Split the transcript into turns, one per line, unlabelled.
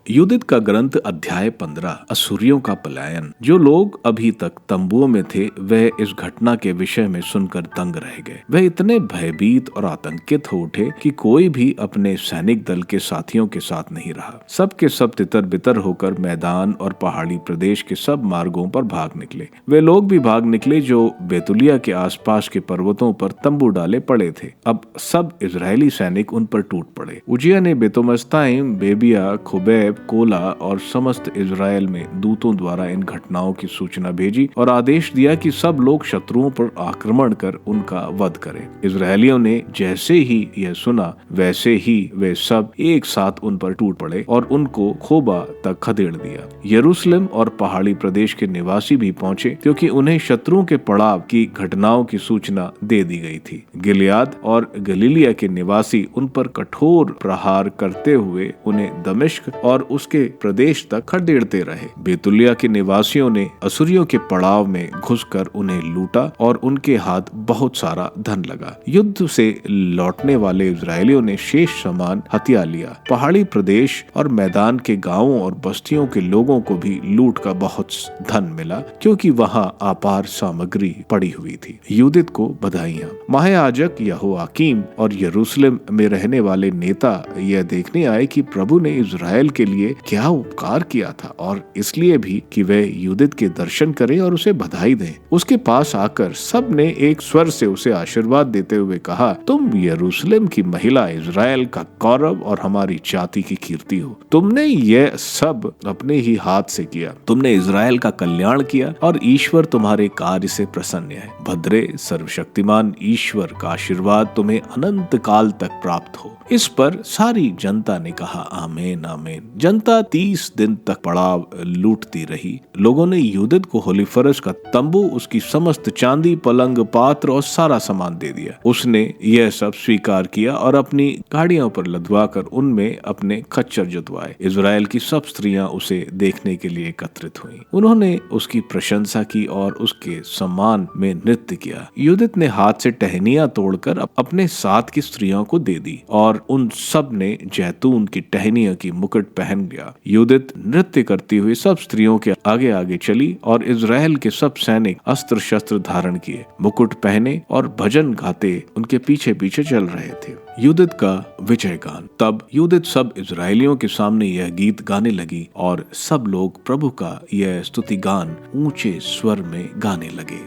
यूदित का ग्रंथ अध्याय 15 असुरियों का पलायन। जो लोग अभी तक तंबुओं में थे वह इस घटना के विषय में सुनकर दंग रह गए। वह इतने भयभीत और आतंकित हो उठे कि कोई भी अपने सैनिक दल के साथियों के साथ नहीं रहा। सब के सब तितर बितर होकर मैदान और पहाड़ी प्रदेश के सब मार्गों पर भाग निकले। वे लोग भी भाग निकले जो बेतुलिया के आसपास के पर्वतों पर तंबू डाले पड़े थे। अब सब इजरायली सैनिक उन पर टूट पड़े। उजिया ने बेतोमस्ताइम, बेबिया, खुबैब, कोला और समस्त इजराइल में दूतों द्वारा इन घटनाओं की सूचना भेजी और आदेश दिया कि सब लोग शत्रुओं पर आक्रमण कर उनका वध करें। इजरायलियों ने जैसे ही यह सुना वैसे ही वे सब एक साथ उन पर टूट पड़े और उनको खोबा तक खदेड़ दिया। यरूशलेम और पहाड़ी प्रदेश के निवासी भी पहुंचे क्योंकि उन्हें शत्रुओं के पड़ाव की घटनाओं की सूचना दे दी गई थी। गिलियाद और गलीलिया के निवासी उन पर कठोर प्रहार करते हुए उन्हें दमिश्क और उसके प्रदेश तक खदेड़ते रहे। बेतुलिया के निवासियों ने असुरियों के पड़ाव में घुसकर उन्हें लूटा और उनके हाथ बहुत सारा धन लगा। युद्ध से लौटने वाले इजरायलियों ने शेष सामान हथिया लिया। पहाड़ी प्रदेश और मैदान के गांवों और बस्तियों के लोगों को भी लूट का बहुत धन मिला क्योंकि वहां अपार सामग्री पड़ी हुई थी। यूदित को बधाइयां। महायाजक यहोयाकीम और यरूशलेम में रहने वाले नेता यह देखने आए कि प्रभु ने इजराइल के लिए क्या उपकार किया था और इसलिए भी कि वे यूदित के दर्शन करें और उसे बधाई दें। उसके पास आकर सब ने एक स्वर से उसे आशीर्वाद देते हुए कहा, तुम यरूशलेम की महिला इजराइल का गौरव और हमारी जाति की कीर्ति हो। तुमने यह सब अपने ही हाथ से किया। तुमने इजराइल का कल्याण किया और ईश्वर तुम्हारे कार्य से प्रसन्न है। भद्रे सर्वशक्तिमान ईश्वर का आशीर्वाद तुम्हें अनंत काल तक प्राप्त हो। इस पर सारी जनता ने कहा आमीन आमीन। जनता 30 दिन तक पड़ाव लूटती रही। लोगों ने यूदित को होलीफरस का तंबू, उसकी समस्त चांदी, पलंग, पात्र और सारा सामान दे दिया। उसने यह सब स्वीकार किया और अपनी गाड़ियों पर लदवाकर उनमें अपने खच्चर जुतवाए। इजराइल की सब स्त्रियां उसे देखने के लिए एकत्रित हुईं। उन्होंने उसकी प्रशंसा की और उसके सम्मान में नृत्य किया। यूदित ने हाथ से टहनियां तोड़कर अपने साथ की स्त्रियों को दे दी और उन सब ने जैतून की टहनियों की मुकुट पहन लिया। यूदित नृत्य करती हुई सब स्त्रियों के आगे आगे चली और इजराइल के सब सैनिक अस्त्र शस्त्र धारण किए, मुकुट पहने और भजन गाते उनके पीछे पीछे चल रहे थे। यूदित का विजय गान। तब यूदित सब इजरायलियों के सामने यह गीत गाने लगी और सब लोग प्रभु का यह स्तुति गान ऊंचे स्वर में गाने लगे।